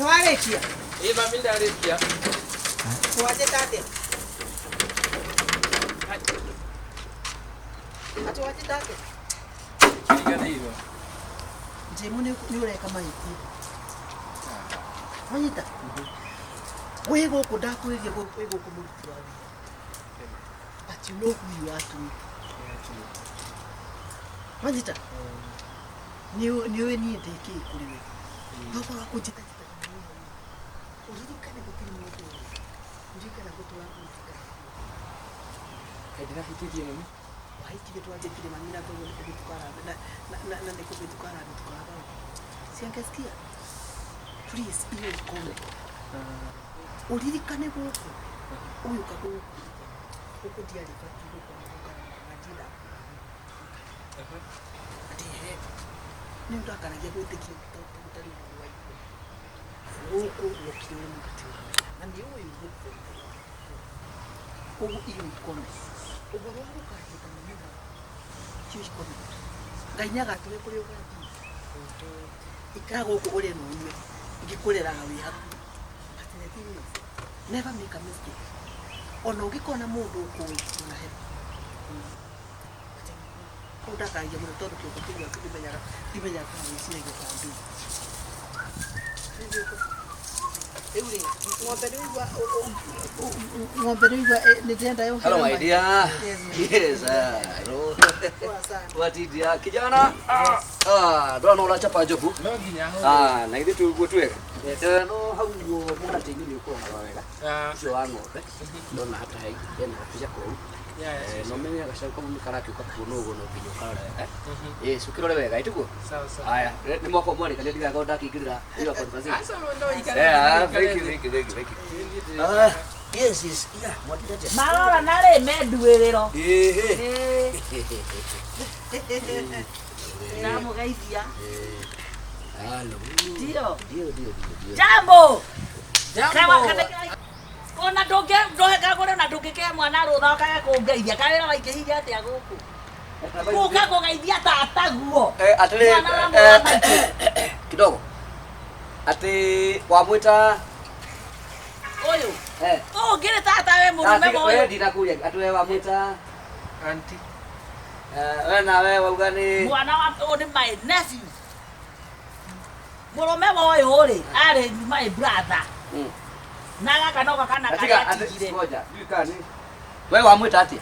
No arekia. Mami ndarekia. Waje tate. Ati waje tate. Nigana hiyo. Jemu ni ureka maiti. Wanyita. Wego kudakwege wego kumutwa. But you know who you are to me. Wanyita. Niwe ni ndeke kuriwe. Baba wako jita. Urikane gukiri mutu. Urikane gutwa kutika. Edira fitiye mami. Waiti getu aje kile mamira kwa kutukara na ndikutukara bitukara. Siangasikia. Please iwe kome. Urikane goko. Uyu kago. Uko diari kwa kibuko kwa majira. Ati he. Ni ndakana je gutikia tutari wa ipo. Uko lokire mukati. Andi uyu uko. Ubu iyo ikome. Ubu wangu kahita mumira. Kiyo ikome. Ngainyaga tuwe kuri ogati. Ikago uko ore no ume. Ngikurera gawe haku. Never make a mistake. Ono ngikona mundu ukui na he. Udaka ya mundu todo kyo kutigwa kudimenya kwa sinege kwa mbi. Hello my dear. Yes, hello. What is dia kijana? Dono la chapa jobu. Na ile tuweka. No hauyo mwana tingili uko ngawega. Sio wango. Dona hata hai tena kuja kwa. No menya gasha ko mukaraki kwa kunogo no binyo kala. Sukirole wega ituko. Sawa sawa. Haya, ni mwako mwani kale diga ko dakikira. Hiyo kwa kazi. Asa ndo ikara. Thank you. Yes. Yeah, what did you? Marora nare meduerero. Na mugaithia. Hello. Dio. Dio. Jambo. Ona ndoge kagure na ndungike mwana rutha kaga kungeithia kawira waikehiria atia guku. Kuka kungeithia tata guo. Atele kidogo. Ati wamwita Oyo. Ngire tata we murume moyo. Wewe ndinakuja. Atwe wamwita Auntie. Wewe na wewe ugani? Mwana wa ni my nephew. Murume moyo ri ari my brother. Naga kanoka kana kaya tigire. Ngoja, yukani. Wewe wamwita ati?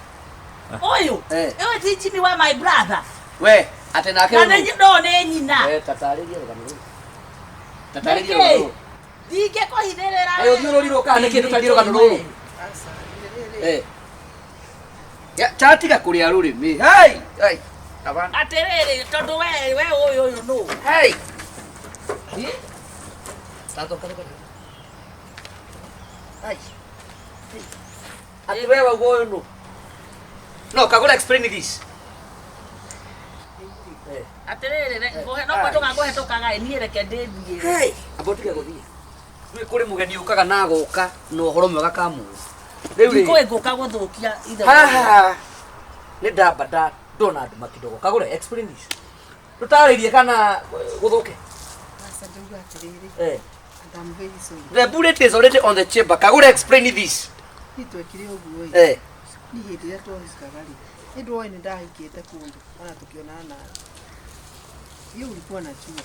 Oyo. Ewe tichimi wa my brother. We, atena ke. Na ndo ne nyina. Tataririe kanu. Tataririe kanu. Dike ko hinerera. Ayo nyo liro kana kindu taliro kanu. Ya chatika kuria rurimi. Hey. Abana. Aterere tondu we oyo no. Hey. Tato kana. Ay. Ati wewe ugoyo no. No, Kagure explain this. Aterere ngohe no kwa toka ga ni reke ndithie. Hey, abotige guthie. Nĩ kũrĩ mũgeni ũkaga na agoka na ũhoro mwega kamu. Rĩu rĩ ngũka gũthũkia ithe. Nĩ ndamba ndona andũ makidogo. Kagure explain this. Tũtarĩrie kana gũthũke. Asa ndugu atiriri. I'm very sorry. The bullet is already on the chamber. Kagure explain this. Nitwekire uguo ni hindi ya twahiskagari. Ndio ni ndahikite kundu. Ona tukionana na. Hiyo ulikuwa na chuo.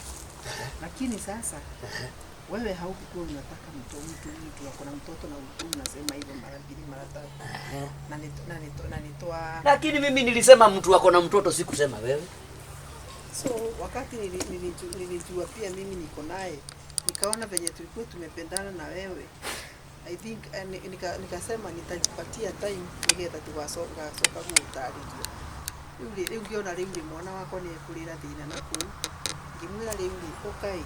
Lakini sasa wewe haukuwa unataka mtu akona mtoto na unasema hivyo mara mbili mara tatu. Na nitoa. Lakini mimi nilisema mtu akona mtoto sikusema wewe. So wakati nilijua pia mimi niko naye, nikaona venye tulikuwa tumependana na wewe. I think nikasema nitajipatia time nigetha tugasoka gutaririo. Rĩu ngiona rĩu mwana wako nĩ kurira thina na ku. Ngimwira rĩu okay.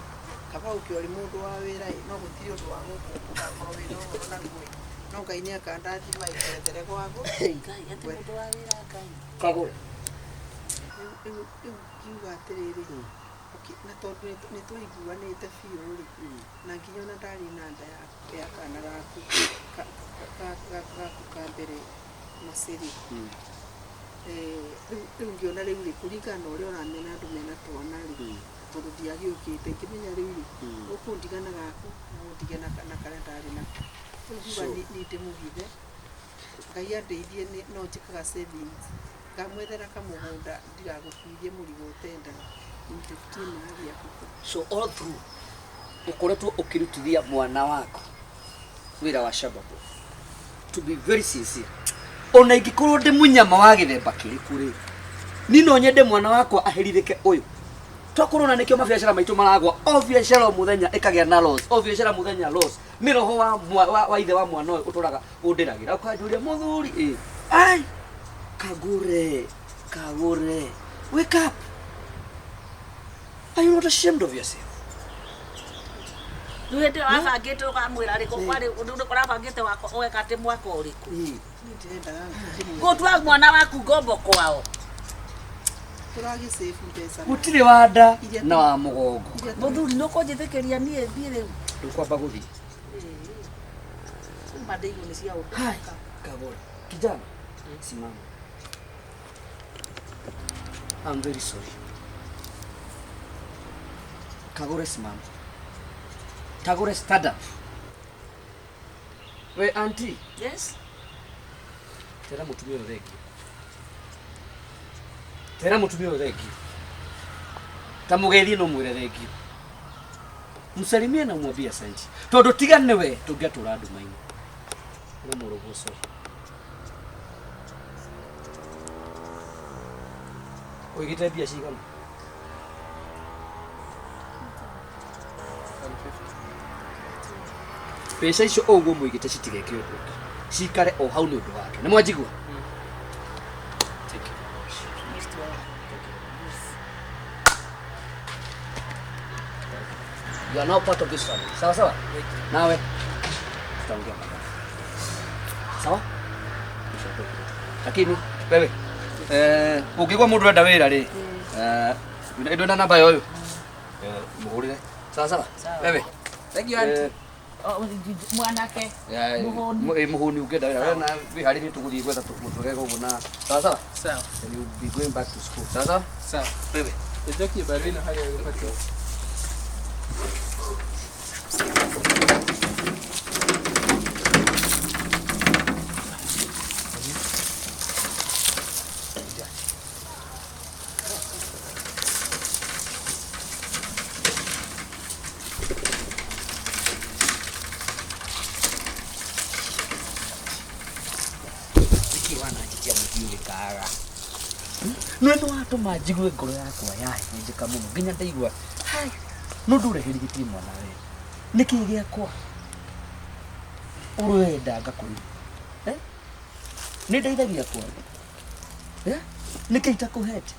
Kaba ukiori mundu wa wira no gutiri undu wa gukorwo wina na ngui. No Ngai nĩ akandathima iteretere gwaku. Ngai ate mundu wa wira Ngai. Kagure. Kiuga atiriri. Na tondu nĩ tũiguanĩte biũ rĩ. Na nginya ona ndari na nda ya kana gaku ka mbere maciri. Rĩu ngiona rĩu rĩ kũringana ũrĩa ũramena andũ mena twana rĩ. tondu ndiagiukite kimenya riu ukundigana gaku undigana na kalendari na uguba ni ndimugithe ngai andeithie no njikaga savings ngamwethera kamugunda ndigagukuithie murigo utenda so all through ukoretwo ukirutithia mwana wako wira wa shababu to be very sincere ona ingikorwo ndi munyama wa githemba kiriku ri ni no nyende mwana wako aheririke uyu tokorona nikio mabiacara maitu maragwa o biacara muthenya ikagia na loss o biacara muthenya loss ni roho wa ithe wa mwana uyu uturaga undiragira ukanjuria muthuri ai Kagure wake up. Are you not ashamed of yourself? Duhete wabangite ukamwira riko kwari undu kurabangite wako weka te mwako uriku gutwa mwana waku ngombo kwao turagi save pesa gutire wanda na wa mugongo muthuri no kunjithekeria nie thie riu ndukwamba guthi madaigo ni cia utu Kagure kijana simama. I'm very sorry. Kagure simama. Kagure stand up. We auntie. Yes. Tera mutumia uregi. Tera mutumia uregi. Tamugethi no mwire regi. Musalimie na mwambie asante. Tondu tigane we tungiatura andu maini. No murugo sorry. Wigite bia cigana? Pesa icio uguo muigite citigeke undu cikare o hau ni undu wake ni mwanjigua you are now part of this family sawa sawa nawe tutaongea baadaye sawa lakini wewe ungigwa mundu enda wira ri ndo na namba yoyo muhurire sawa sawa wewe thank you auntie mwanake muhuni ungenda wira na wihari ni tuguthii gwetha muturega uguo na sawa sawa sawa you be going back to school sawa sawa sawa wewe ndoki barina hali ya kupata Nwendu watu majigue ngoro yakwa yae njika muno nginya ndaigua hai no ndureheri giti mwana we niki giakwa urwenda ngakuri ni ndeithagia kwa niki itakuhete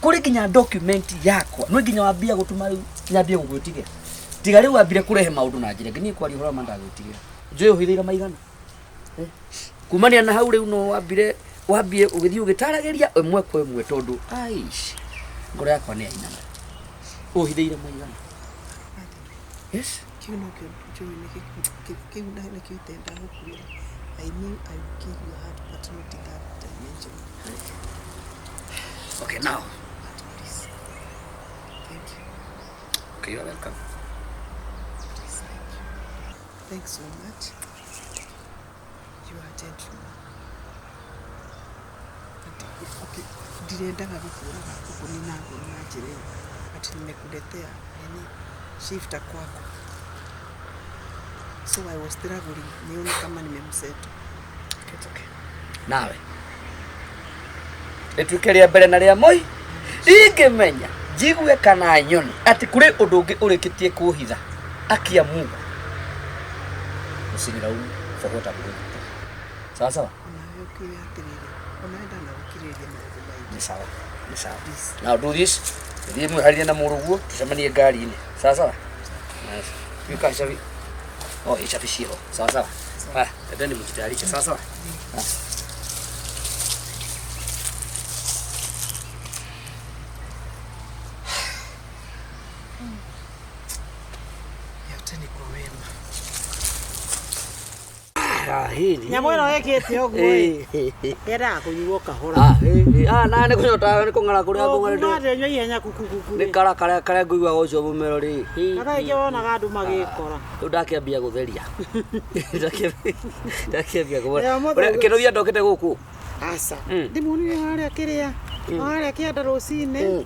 kuri nginya document yakwa no nginya wambia gutuma nyambia gugwitigia tiga riu wambire kurehe maundu na njire nginya kwari hora mandagwitigia njui uhithira maigana kumania na hau riu no wambie ugithi ugitarageria imwe kwa imwe tondu aish ngoro yakwa ni ainana uhithire maigana yes kiuno kio kiuna na kiutenda gukurira I knew I would give you a hard opportunity that dimension. Okay, now. Please. Thank you. Okay, you're welcome. Please, thank you. Thanks so much. You are a gentleman. Okay, ndirendaga gukuraga kukuni na ngoro na njire ati nimekuletea nini shifter kwako. So I was struggling nione kama nimemseto. Okay. Nawe. Etukeria mbere na ria moi. Ingimenya jigue kana nyoni ati kuri undu ungi urikitie kuhitha akia Mungu. Usinira u forgot about it. Sawa sawa. Nawe ukiri atiriri. Onaenda na ukiriria maundu maingi. Ni sawa. Ni sawa. Now do this. Ndiye muharia na muruguo tucemanie ngari-ini. Sawa sawa. Nice. Tukashavi. Oh, ichapishio. Sawa sawa. Ndani mjitayarishe. Sawa sawa. Yote ni kwa wema. hili. Nyamwe no ekete ogwe. Era kunyuo kahora. Na ne kunyota ne kongala kuria kongala. Nda nyo ihenya kukukuku. Ni kara kare ngũigua ucio bumero ri. Aka ikiona gandu magikora. Ndakiambia gutheria. Ndakiambia gũbora. Kĩnũthia ndokete gũkũ. Asa. Ndimunire haria kiria. Haria kianda rucine.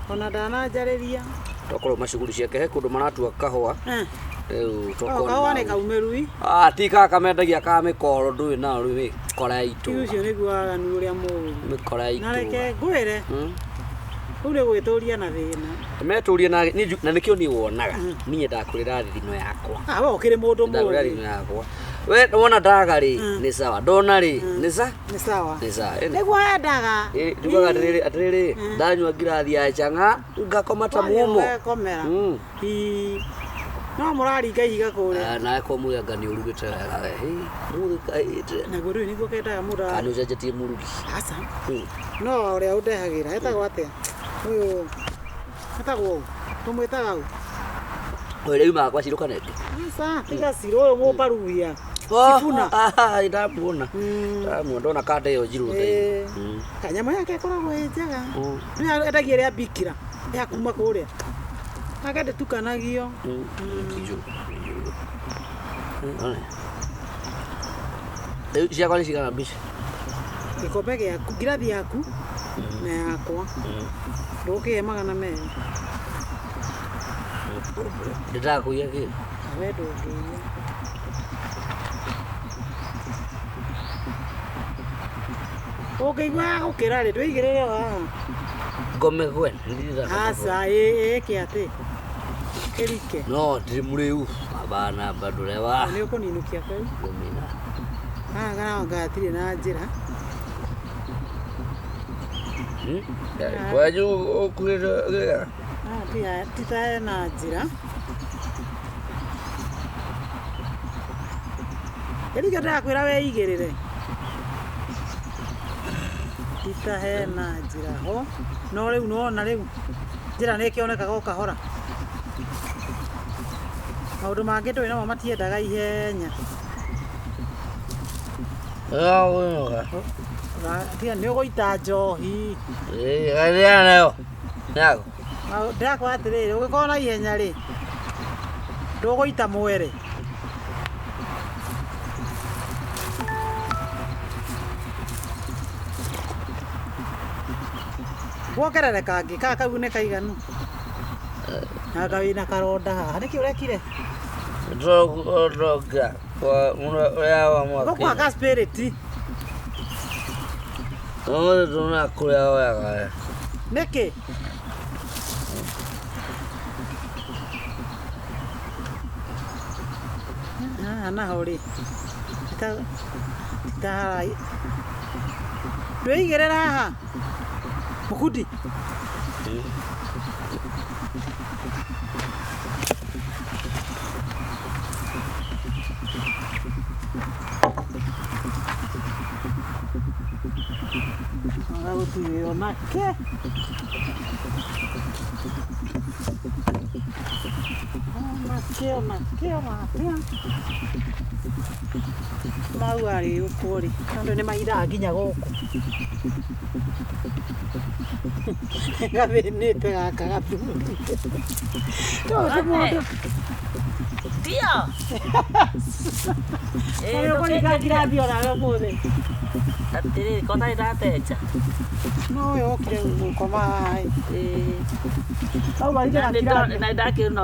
Ona ndanajarĩria. Tokorwo macuguri ciake he kundu maratua kahũa. Rĩu tokorwo. Kahũa nĩ kaumerui. Ti kaka mendagia ka mĩkoro ndũĩ na rĩu mĩkora itu. Ucio nĩguo aganu ũrĩa mũru. Mĩkora itu. Na reke ngwĩre. Rĩu nĩ gwĩtũria na thĩna. Metũria na nĩkĩo niĩ wonaga. Niĩ ndakwĩra thithino yakwa. We ũkĩrĩ mũndũ Ndakwĩra thithino yakwa. We wona ndaga rĩ nĩ sawa. Ndona rĩ nĩ sawa. Nĩ sawa. Nĩ sawa. Nĩguo endaga. Ndugaga atĩrĩrĩ ndanyua ngirathi ya chang'a ngakoma ta muomo. Komera. No mũraringa ihiga kũrĩa. Na ko muyaga nĩ ũrugĩte wega we. Mũrugĩ kaĩte. Na gũrũ nĩguo kendaga mũra. Kana ũcenjetie mũrugi. Aca. No ũrĩa ũndehagĩra etagwo atĩa? Ũyũ etagwo tũmwĩtaga ũ? Ũyũ rĩu makwa cirũka nende. Aca tiga ciro ũyũ mũmbaruhia. Sifuna. Ndamuona. Ndamuona ndona kanda ĩyo njirũ thĩ. Kanyamũ yake ĩkoragwo ĩ njega. Nĩ endagia rĩa bikira. Ya kuma kũrĩa. Akende tukanagio. Ciakwa nĩ cigana mbica? Gĩkombe gĩaku, ngirathi yaku na yakwa. Ndũkĩhe 200. Ndĩrakũiya kĩ? We ndũngĩiya. Ũngĩigua gũkĩra rĩ ndwĩigĩrĩre haha. Ngome gwe. Aca ĩkĩ atĩ. Kĩrike. No ndirĩ mũrĩu. Abana bado lewa. Nĩ ũkũninũkia kau. Gomina. Kana ngatirĩ na njĩra. Kwa juu ukwira. Pia titae na njĩra. Kĩrike ndakwĩra weigĩrĩre. Titahe na njĩra ho. No rĩu nona rĩu. Njĩra nĩ kĩonekaga o kahora. Maũndũ mangĩ ndũĩ namo matiendaga ihenya. Tia nĩ ũgũita njohi. Garia nayo. Nago. Ndakwa atĩrĩrĩ ũgĩkorwo na ihenya rĩ. Ndũgũita mwere. Wokerere kangĩ ka kau nĩ kaiganu. Na kawĩna karonda haha nĩkĩ ũrekire? Droga. Kwa yawa mwaka. Gũkwa ka spirit. Tunakũrĩa wega. Nĩkĩ? Naho rĩ. Ndwĩigĩrĩra haha. Mũkundi. Gũtirĩ onake. Onake. Mau arĩ ũkũ rĩ. Andũ nĩ mahithaga nginya gũkũ. Gathĩnĩte gaka gathuri. Tio. Ũkũringa ngirathi onawe ũmũthĩ. Atĩrĩrĩ ko ndarĩ ndateja. No ũyũ okire gũkoma haha. Hau maringaga ngirathi. Na ndakĩona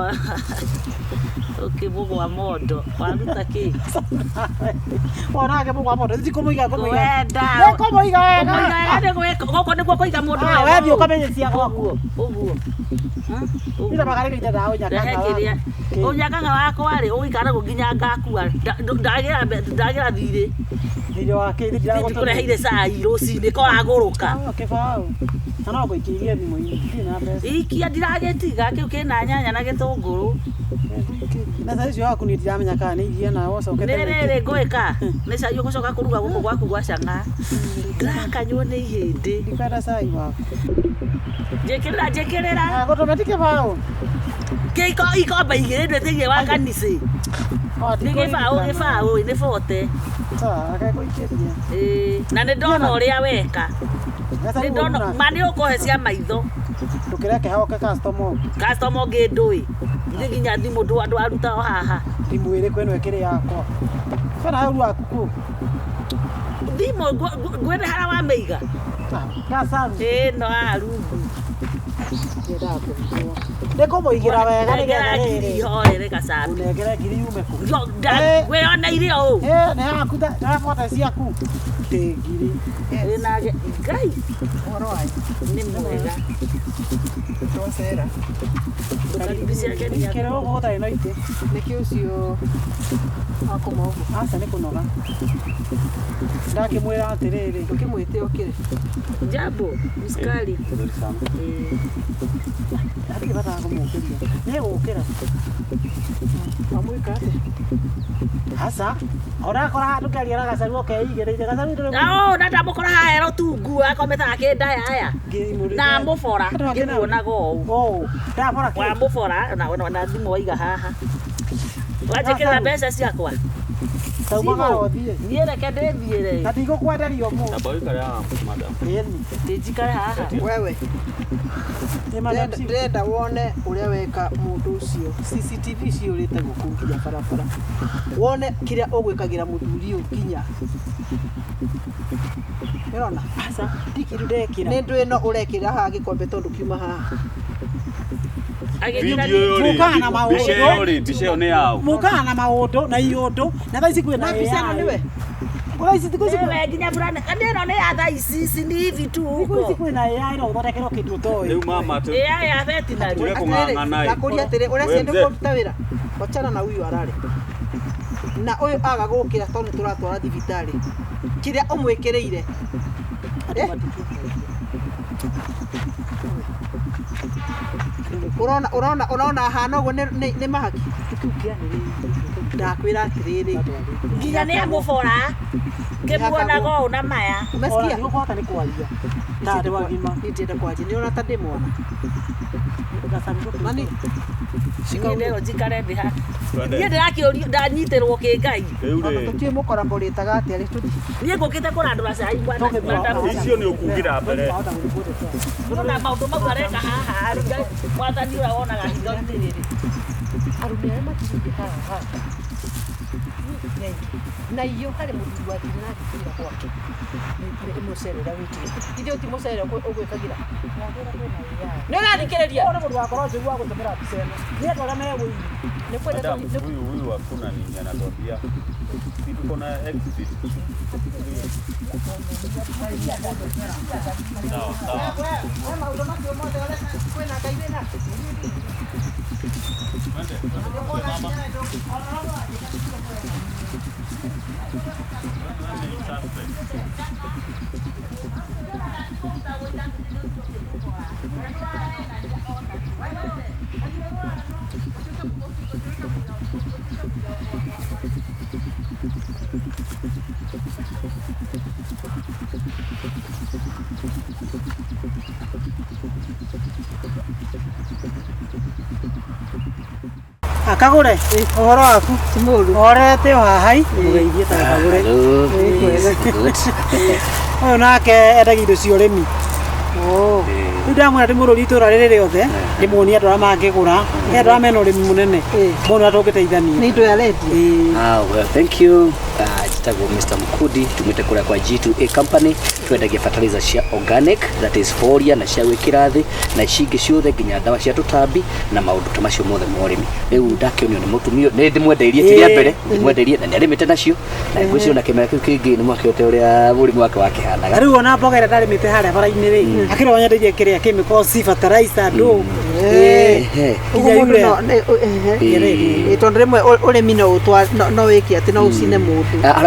ũkĩmũgwa mondo. Waruta kĩ? Onake mũgwa mondo. Thiĩ kũmũiga Wenda. Kũmũiga wega. Gũkũ nĩguo kũiga mũndũ wega. Wethiĩ ũkamenyecia gwaku. Ũguo. Ira makarĩka itenda ũnyakaga. Ũnyakaga wakwa rĩ ũgĩikara nginya ngakua. Ndagĩra thirĩ. Thirĩ wa kĩrĩ ndĩrakũreheire cai rũcinĩ ko agũrũka. Kĩbaũ. Na no ngũikĩirie thimũ-inĩ. Ndirĩ na mbeca. Ikia ndiragĩtiga kĩu kĩna nyanya na gĩtũngũrũ. Na sasa hiyo haku nitiramenya kana nĩ iria na wocokete. Nĩ ngwĩka. Nĩ cai ũgũcoka kũruga gũkũ gwaku gwa Chang'a. Ndakanyua nĩ ihĩndĩ. Ndikenda cai waku. Njĩkĩrĩra. Gũtũme ti kĩbaũ. Ikombe igĩrĩ ndwĩtĩgie wa kanitha. Gĩbaũ nĩ bote. Na nĩ ndona ũrĩa weka. Nĩ ndona ma nĩ ũkũhe cia maitho. Ndũkĩreke hoke customer ũngĩ ndũĩ. Ithe nginya thimũ andũ aruta o haha. Thimũ ĩrĩkũ ĩno ĩkĩrĩ yakwa. Bana hau waku kũ? Thimũ gwethe harĩa wamĩiga. Gacaru. Ĩno haha rungu. Ndĩkũmũigĩra wega nĩgetha rĩrĩ. Ihorere gacaru. Ũnengere ngiri yume kũ? Wĩoneire ũũ. Nĩ haku ndarabuata ciaku. Ngiri. Wĩna Ngai. Ũhoro wanyu? Nĩ mwega. Twacera. Kĩrĩa ũguo ũtarĩ no itĩ. Nĩkĩ ũcio akoma ũguo? Aca nĩ kũnoga. Ndakĩmwĩra atĩrĩrĩ. Ndũkĩmwĩte okĩre. Jambo, Mskali. Hatirĩ bata wa kũmũkĩria. Nĩ gũkĩra. Wamwĩka atĩ? Aca. Ũrakora handũ kĩaria na gacaru ũkeigĩrĩire. Gacaru ndũrĩ. Na ndamũkora haha rũtungu akometaga kĩndaya aya. Na mũbora ngĩmuonaga ũũ. Ndabora kĩ? Wa mũbora na thimũ waiga haha. Wanjĩkĩra mbeca ciakwa. Taumaga ũthiĩ. Niĩ reke ndĩthiĩre. Na ndigũkwenderia ũmũ. Ndĩnjikare haha. Wewe. Ndĩrenda wone ũrĩa weka mũndũ ũcio. CCTV ciũrĩte gũkũ nginya barabara. Wone kĩrĩa ũgwĩkagĩra mũthuri ũyũ nginya. Nĩrona? Aca, ndikĩru ndekĩra. Nĩ ndũ ĩno ũrekĩra haha gĩkombe tondũ kiuma haha. Mũkaga na maũndũ. Mbica ĩyo nĩ yaũ. Mũkaga na maũndũ na iũndũ. Na thaa ici kwĩna mbica ĩno nĩwe. Kwa ici thikũ ici wewe nginya burana. Ndio nĩ ya thaa ici ni hivi tu huko. Thikũ ici kwĩna AI no ũthondekerwo kĩndũ ũtoĩ. Rĩu mama tu. AI ya veterinary. Tũrĩa kũng'ang'ana. Nakũria atĩrĩ ũrĩa ciende kũruta wĩra. Wachana na huyu ararĩ. Na ũyũ aga gũkĩra tondũ tũratwara thibitarĩ. Kĩrĩa ũmwĩkĩrĩire. Urona hana ũguo nĩ mahaki. Ndakwĩra atĩrĩrĩ. Nginya nĩ amũbora. Ngĩmuonaga ũũ na maya. Umesikia? Nĩ ũkũhota nĩ kwaria. Na andũ agima. Nĩndĩrenda kwanjia. Nĩona ta ndĩmwana. Mani. Sikao njikare thĩ ha. Niĩ ndĩrakĩũrio ndanyitĩrwo kĩ Ngai. Tũtiĩ mũkora mbũrĩtaga atĩa rĩ tũthi. Niĩ ngũkĩte kũrandũra cai bwana. Icio nĩ ũkugĩra mbere. Ndona maũndũ mau areka haha Ngai mwathani ũrĩa wonaga hitho-inĩ rĩrĩ. Arũme arĩa matirĩ haha. Na iyo harĩ mũthuri wa thiri na thikĩra gwake. Nĩ mũcere ũrĩa wĩkire. Ithe ũti mũcere ũgwĩkagĩra. Nĩ ũrathikĩrĩria. Ona mũndũ wakora njũgu wa gũtũmĩra mbica ĩno. Nĩ andũ arĩa megũi. Nĩ kwenda Huyu hakuna nini anatuambia. Si tuko na exhibit. Sawa, sawa. maũndũ macio mothe kwĩna Ngai wĩna. Kagure, ũhoro waku? Orete wahai? Ũgeithie ta Kagure. Ũyũ nake endagia indo cia ũrĩmi. Rĩu ndamwĩra ndĩmũrũri itũra rĩrĩ rĩothe, ndĩmuonie andũ arĩa mangĩgũra, nĩ andũ arĩa mena ũrĩmi mũnene. Mũndũ atũngĩteithania. Nĩ indo ya rendi. Well, thank you. Jitagwo Mr. Mukudi, tumĩte kũrĩa kwa G2A company, twendagia fertilizer cia organic, that is foliar na cia gwĩkĩra thĩ, na cingĩ ciothe nginya ndawa cia tũtambi na maũndũ ta macio mothe ma ũrĩmi. Rĩu ndakĩonio nĩ mũtumia, nĩ ndĩmwendeirie kĩrĩa mbere, ndĩmwendeirie na nĩarĩmĩte nacio, na ngwĩciria na kĩmera kĩu kĩngĩ nĩ mwakĩote ũrĩa mũrĩmi wake wakĩhanaga. Rĩu ona mboga ĩrĩa ndarĩmĩte harĩa bara-inĩ rĩ, akĩrĩ wanyendeirie kĩrĩa chemicals, fertilizer, ndũ. Tondũ rĩmwe ũrĩmi no wĩke atĩ no ũcine mũndũ.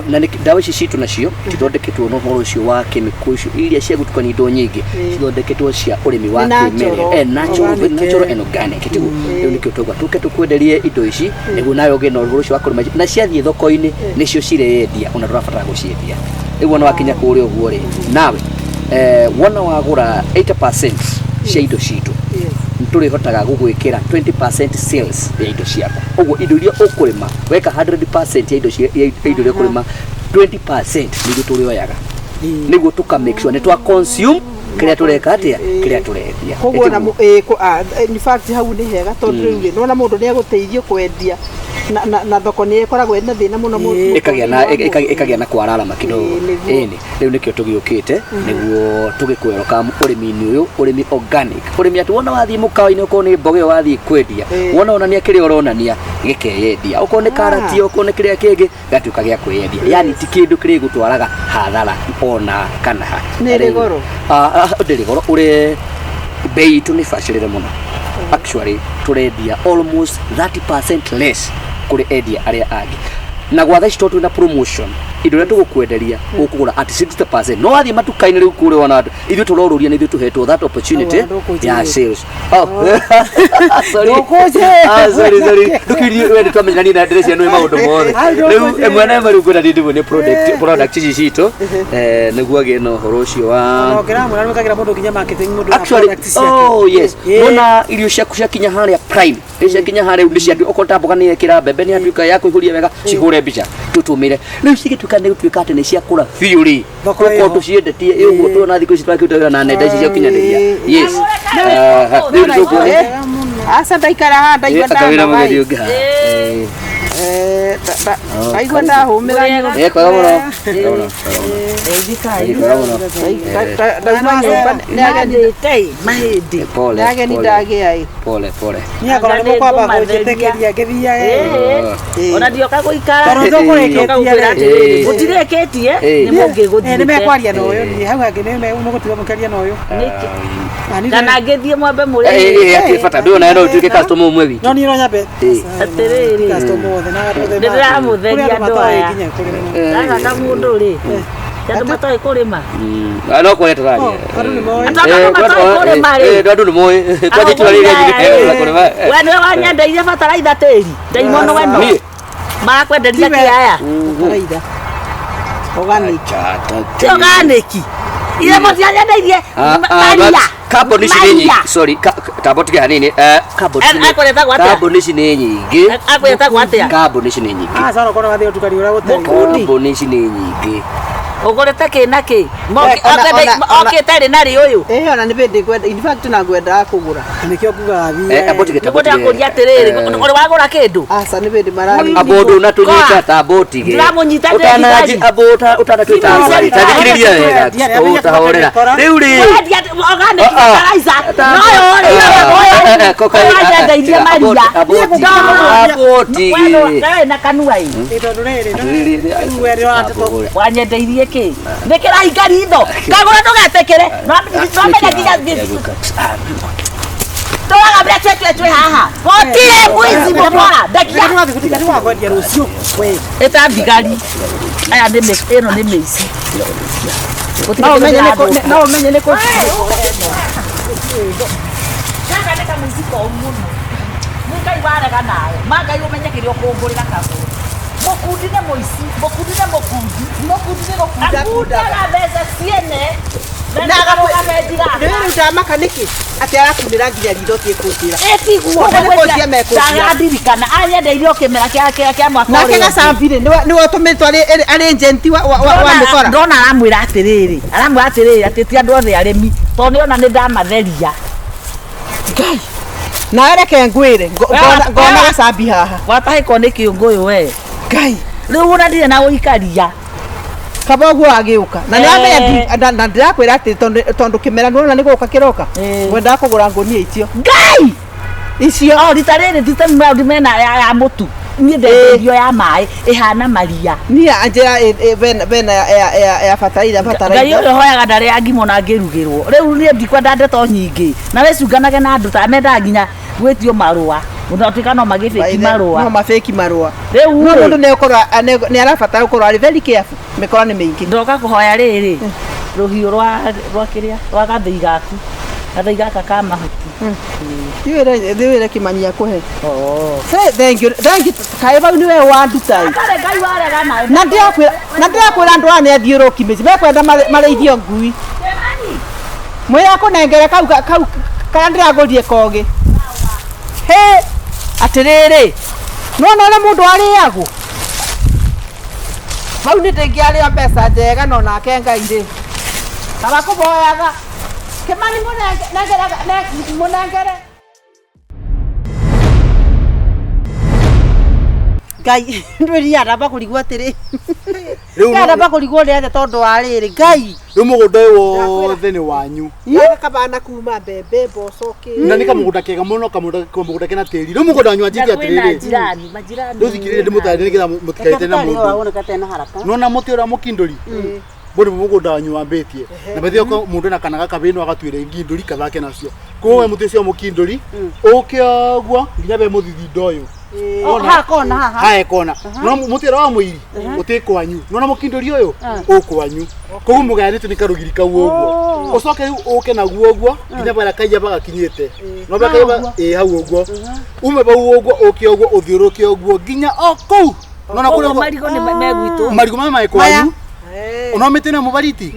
Na ndawa ici citũ nacio cithondeketwo na ũhoro ũcio wa chemical icio iria cia gũtukania indo nyingĩ cithondeketwo cia ũrĩmi wa kĩmerera, natural and organic. Rĩu nĩkĩo tũke tũkwenderie indo ici nĩguo nawe ũgĩe na ũhoro ũcio wa kũrĩma, na ciathiĩ thoko-inĩ nĩcio cirendia ona ndũrabatara gũciendia. Rĩu ona wakinya kũrĩa ũguo rĩ, nawe wona wagũra 80% cia indo citũ tuli hotaga gugwikira 20% sales ya indo ciakwa uguo indo iria ukurima weka 100% ya indo iria ukurima 20% niguo tulioyaga niguo tuka make sure netwa consume kiria tureka atia kiria turendia koguo na in fact hau ni hega tondu riu nona mundu ni aguteithio kwendia na thoko ni ikoragwo ina thina muno mundu ikagia na kwararama kidogo eni riu nikio tugiukite niguo tugikweroka urimi-ini uyu urimi organic urimi atu wona wathii mukawa-ini uko ni mboga wathii kwendia wona onania kiria uronania gikeyendia uko ni karati uko ni kiria kingi gatuka gia kweyendia yani ti kindu kiri gutwaraga hathara ona kana ni rigoro ndiri goro uri bei tu ni bacirire muno actually turendia almost 30% less kuri endia aria angi na gwa thaa ici na promotion indo ria tugukwenderia ukugura at 60% no athie matuka-ini riu kure wana ithu turoruria ni ithu tuhetwo that opportunity ya sales sorry dukirie wewe twamenya ni na address yanu maundu mothe riu emwana maru ngura ndindu ni product ici cito niguo gie no horo ucio wa okera mwana mukagira mundu kinya marketing mundu actually yes nona irio ciaku ciakinya haria prime icio kinya haria ndi ciandu okota mboga ni ekira bebe ni anduika ya kuihuria wega cihure mbica tutumire riu cigituka ni gutuika ati ni ciakura fiuri uko tuciendetie uguo tuona thiku ici twakiuta na nenda ici cia kinyaniria yes asa ndaikara ha ndaigua ndawira mugeri unga ndaigua ndahumira ni kwaga muno pole ni akora ni kwamba kujetekeria githiage ona ndio kaguikara toro kureketia utireketie ni mungi guthie ni mekwaria no yo ni hau angi ni megutiga mukaria no yo kana ngithie mwambe muri akifata ndio na ndio tuike customer umwe witu no ni no nyambe atiriri customer othe na gatothe ndira mutheria ndo aya daga ka mundu ri Yadu matoi kurima. No kwete rani. Andu ni moyo. Matoi kurima ri. Andu ni moyo. Kwa jitu rali ya kurima. Wene wanyenda ile fataraitha teri. Ndaimono wendo. Makwenderia ki aya. Fataraitha. Organic. Organic. Ile motia nyendairie. Maria. Carbon ici ni nyingi. Sorry, taboti kia nini? Carbon. Carbon ici ni nyingi. Akweta gwatia. Carbon ici ni nyingi. Sana kona wathi utukari ura gutari. Carbon ici ni nyingi. Ugorete kina ki moki tari nari uyu ona ni bindi kwenda in fact na ngwenda kugura nikio kuga thie aboti taboti akuria tiriri uri wagura kindu asa ni bindi marari abodo na tunyita taboti ge ndiramunyita utanaji abota utanatuita abari tadikiriria wega utahorera riu ri organic fertilizer no koka ndaidia maria aboti wewe na kanua hii itondo riri wewe watu wanyendeirie ki ndikira ingarindo kagura ndugetekere no menya nginya ndoaga mbere twe haha gotire mwizi motwara ndakia ndio ndio wakwendia rucio we eta thigari aya ni ino ni meici no menye ni ko Kaka neka muziko umuno mukai warega nawe magai umenye kirio kungurira kagura mokundine moici mokundine akunda gabeza ciene naga mugamejiga ndio ndamaka niki ati arakundira nginya rindo tiekundira etiguo ndadirikana anyendeirio kimera kia mwaka na kega sambire ni wotumitwa ari agent wa mikora ndona aramwira atiriri ati ti andu othe arimi to ni ona ni ndamatheria ngai na reke ngwire ngona gasambi haha watahiko ni kiunguyu we ngai riu una ndire na uikaria kaboguo agiuka na na ndirakwira ati tondu kimera nona ni guka kiroka ngwenda kugura ngonia icio ngai icio ritariri nditemaundi mena ya mutu ni ndenderio ya mai ihana maria ni anjira bena ya fataraitha ngai uyo hoyaga ndari ya ngimo na ngirugirwo riu ni ndikwenda ndeto nyingi na wecunganage na andu ta menda nginya gwetio marua unatika no magifeki marua no mafeki marua riu mundu ne ukorwa ni arabatara ukorwa ari very careful mikora ni mingi ndoka kuhoya riri ruhiu rwa kiria rwa gathei gaku gathei gaka ka mahuti ndiwire kimanyia kuhe thank you kai bau niwe wandutai kare ngai warega nawe na ndirakwira andu ane athiuruki mici mekwenda mareithio ngui mwira kunengere kau kana ndiragurire kogi he atiriri nona ole mundu ariago mau ni ndingiaria mbeca njega no nake Ngai ri kaba kuboyaga Kimani munengere Ngai ndwiri araba kurigwa atiri araba kurigwa ri tondu wa riri Ngai riu mugunda wothe ni wanyu kabana kuma mbembe mboco ki na ni kamugunda kega muno kamugunda kena tiri riu mugunda wanyu anjiki atiriri majirani riu thikirire ndimutari nigetha mutikaite na mundu nona muti ura mukinduri bodi mugunda wanyu wambitie na bethio ko mundu na kana gakabino agatwire nginduri kathake nacio kowe muti cio mukinduri ukiagwa nginya be muthithi ndoyo ha kona no mutira wa muiri utikwanyu no mukinduri uyu ukwanyu kogu mugani tu nikarugiri kau uguo ucoke riu uke naguo uguo nginya bara kaija bagakinyite no bakaiba hau uguo ume bau uguo uke uguo uthiuruke uguo nginya kou no kule marigo ni megwitu marigo mama kwanyu no mitine mubariti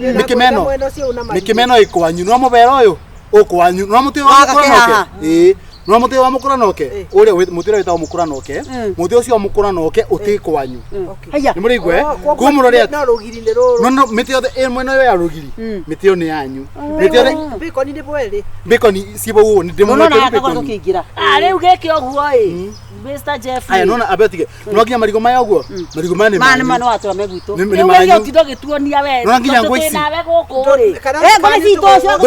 nikimeno ikwanyu no mubera uyu ukwanyu no muti wa mukoronoke no muti wa mukuranoke uri mutira wita mukuranoke muti ucio mukuranoke utikwanyu haya ni murigwe kumurore no rugiri ni ruru no miti yothe mwena yo ya rugiri miti yo ni yanyu miti yothe bikoni ni bweli bikoni sibo wo ni demo na bikoni kingira riu geke oguo Mr. Jeff aya nona abetige no nginya marigo maya oguo marigo mane watu amegwito ni manyu utindo gituonia we no nginya ngwisi nawe guku ri ngone cito cio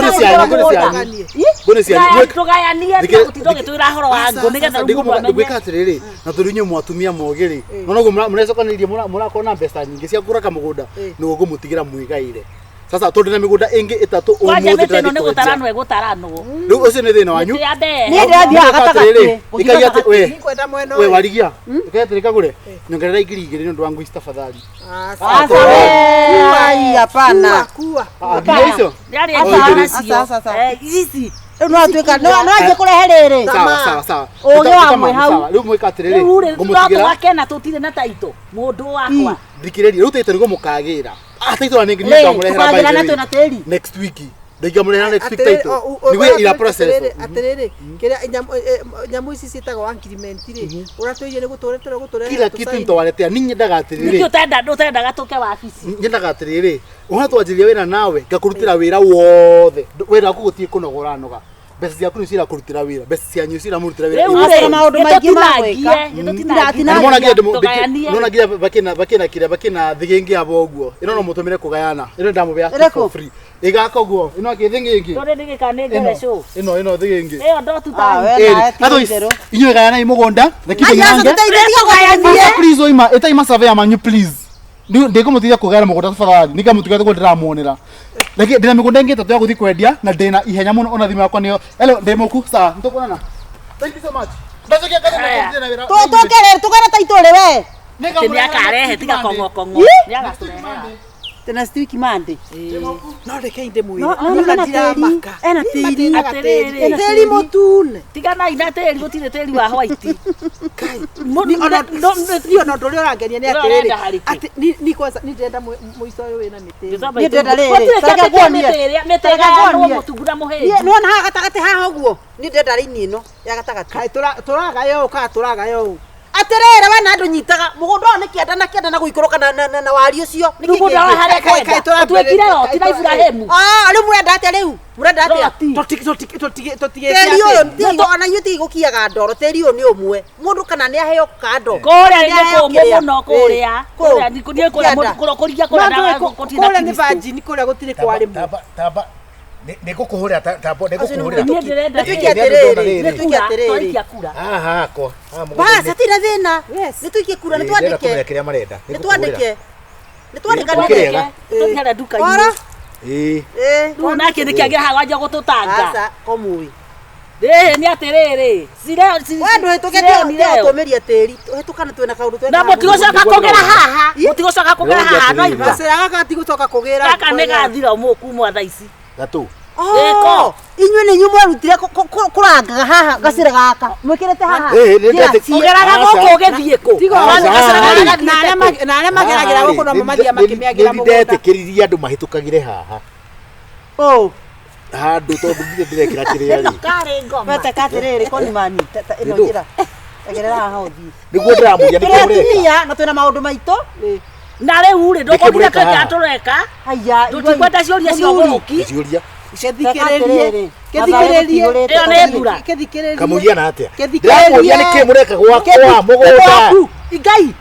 ngone cia tugayanie utindo gitwira horo wa ngo nigetha ngwika atiriri na turinyo mwatumia mogiri no noguo murecokanirie murakona mbeca nyingi cia kura kamugunda nugo gumutigira mwigaire sasa tondu na migunda ingi itatu umuthi ndino ni gutaranwo egutaranwo riu ucio ni thina wanyu ni ndia gatagati ikagia ati we warigia ikagia kagure nyongerera igiri igiri ndu wangu tafadhali ai hapana ndio hizo yari sasa hizi no atuika no aje kurehe riri sawa uge wa mwe hau riu mwika atiriri ngumutigira wakena tutire na taito mundu wakwa ndikireri riu taito nigo mukagira taito ni nginya ngamurehera next week ngamurehera next week taito niwe ira process atiriri kira nyamu ici citagwo agreement ri uratuire ni gutore kila kitu ntwarete ninyi ndaga atiriri niki utenda gatuke wabici nyendaga atiriri uhatwanjiria wira nawe ngakurutira wira wothe wira kugutie kunogora noga besi ciaku ni cira kurutira wira besi cianyu cira murutira wira rĩu maundu maingi magwika nona ngira bakina thigingi abo uguo ino no mutumire kugayana ino ndamubea for free igaka uguo ino akithingi tore ndigikane show ino thigingi iyo ndo tuta inyo gayana imugunda please oima etaima survey manyu please ndiko mutithia kugayana mugunda tafadhali nikamutiga ko ndiramuonera lakini ndina migunda ingi tatu ya guthi kwendia na ndina ihenya muno ona thima yakwa niyo hello ndemoku sawa ntukuonana thank you so much ndazokia kaza na wira tukara taitore we ni akarehe tiga kongo ni agaturehe tena stiki mande no reke inde mwiri no ndira maka ena tiri motune tiga na ina tiri gutire tiri wa white ni ona ndori orangenia ni atiriri ati ni kwanza ni ndenda muico uyu wina miti ni ndenda riri taka kuonia metega no mutungura muhindi no na haga takate haha uguo ni ndenda rini ino ya gatagati kai turaga yo atirira wana andu nyitaga mugunda ni kienda na guikoroka na wari ucio ni mugunda hare kai twekire yo ti na Ibrahimu riu murenda atia riu murenda atia totige teri uyu tigo ona yuti gukiaga ndoro teri uyu ni umwe mundu kana ni aheo kando kuria ni kumu muno kuria ni kuria kuria kuria ni virgin kuria gutire kwari mu taba nikukuhurira tambo nikukuhurira nituikia kura aha ko basi tira thina nituikie kura nitwandike kiria marenda nitwandike tukiara duka ini no nake nikiagira haganja gututanga asa komui ni atiriri wandu hetukete tumeria tiri hetukana twena kaundu twena na mutigocoka kugera haha mutigocoka kugera haha no iba basera gatigocoka kugera kaka negathira muku mwa thaici gatu inywe ni nyumwe rutire kurangaga haha gasira gaka mwikirete haha kugeraga guku githie ku tigo na ale mageragira guku no mathia makimiagira mugonda ndete kiriria andu mahitukagire haha handu tondu ndirĩ ndĩrekĩra kĩrĩa rĩ Kare ngoma. Wete katiriri koni mani ino njira. Egerera haha uthi. nĩguo ndĩramũria nĩkĩ mũreka Tumia na twina maundu maitũ. Na rĩu rĩ ndũkũthire kaja tũreka. Haya, Tũtikwenda ciũria cia ũgũrũki. ciũria Githikiririe. Githikiririe. Ĩyo nĩ mbura. Githikiririe. kamũria na atĩa Githikiririe. ndĩramũria nĩkĩ mũreka gwakwa mũgũnda Igai.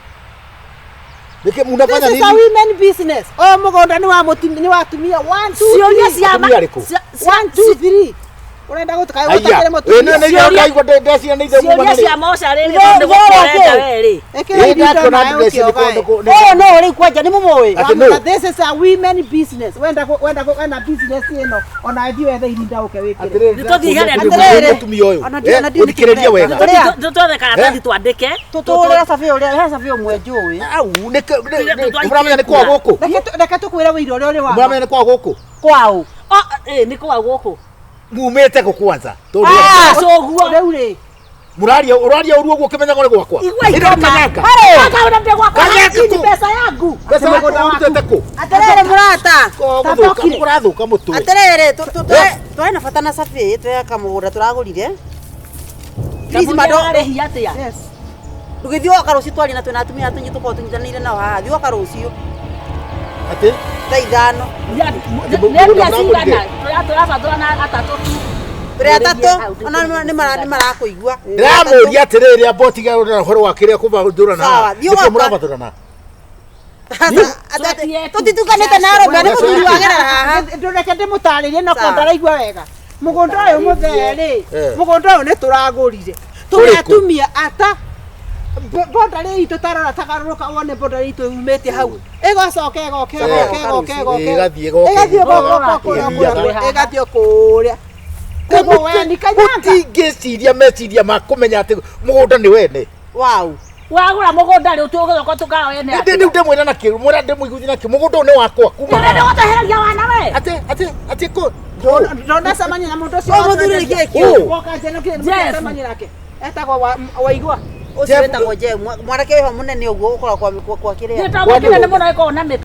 nĩkĩ munafanya This is nini a women business. Oh, mugunda ni wa mutumia ni wa tumia 1 2 Ciũria cia Atumia arĩkũ? 1 2 3. Urenda gutukai aya gutakere ĩno mutumia. nĩ ĩkaigua ndecina nĩ ithe Ciũria cia mocarĩ nĩ tondũ gũkorenda werĩ. Ekira indo na yo. Oh no, uri kwanja ni mumwe. This is a women business. Wenda business ino. Ona ithi wethe irinda uke wikire. Nĩtũthiĩ harĩa mutumia ũyũ ũthikĩrĩrie wega tũtwethe karatathi twandĩke. Tutulira safi uri he safi umwe njui. au mũramenya nĩ kwa gũkũ Reke tukwire wira uri wa. mũramenya nĩ kwa gũkũ Kwao. Nĩ kwa gũkũ. mumĩte kũ kwanza tondu Coguo. Rĩu rĩ. ũraria ũru ũguo ũkĩmenyaga nĩ gwakwa Igua kanyaka Akaona ndĩ gwakwa. Hii ni pesa yangu. pesa mũgũnda warutĩte kũ Aterere murata. kũrathũka mũtwe Aterere twena bata na safi tweka mugunda turagurire. Please mado. Arĩhi atĩa? Yes. Ndugithio waka rucio twari na twena atumia atunyi tuko tunyitanire nao haha. Thio waka rucio. atĩ Ta ithano. Nĩ cigana? Tũrabatũra na gatatũ tu. Tũrĩ atatũ. Ona ni marakuigua. ndĩramũria atĩrĩrĩ amba ũtigarũre ũhoro wa kĩrĩa kũmathũrana Sawa, thiĩ waka. mũrabathũrana Tutitukanite na arũme ni muthuri wagera haha. Ndureke ndimutaririe no kondaraigua wega. Mugunda uyu mutheri. Mugunda uyu ni turagurire. Turi atumia ata bondari itu tarora tagarũrũka wone bondari itu umete hau. Igocoka igoke ĩgathiĩ igathio kuria. Koguo we ni kanyanga. ũtingĩciria meciria ma kũmenya atĩ mũgũnda nĩ wene Wow. Wagũra mũgũnda rĩ ũtũgũcoka tũkaoyene atĩa? rĩu ndĩmwĩra nakĩ mwĩra ndĩmũiguthi nakĩ mũgũnda ũyũ nĩ wakwa kuma Nĩ gũteheragia wana we. atĩ kũ Ndona samanya na mundu ucio. Muthuri giki. Woka jeno kile Yes. samanya nake. Etagwo waigua. Ucio etagwo je. Mwanake ho munene uguo ukora kwa kire. Nĩ tondũ kĩnene mũno ĩkoragwo na mĩtĩ.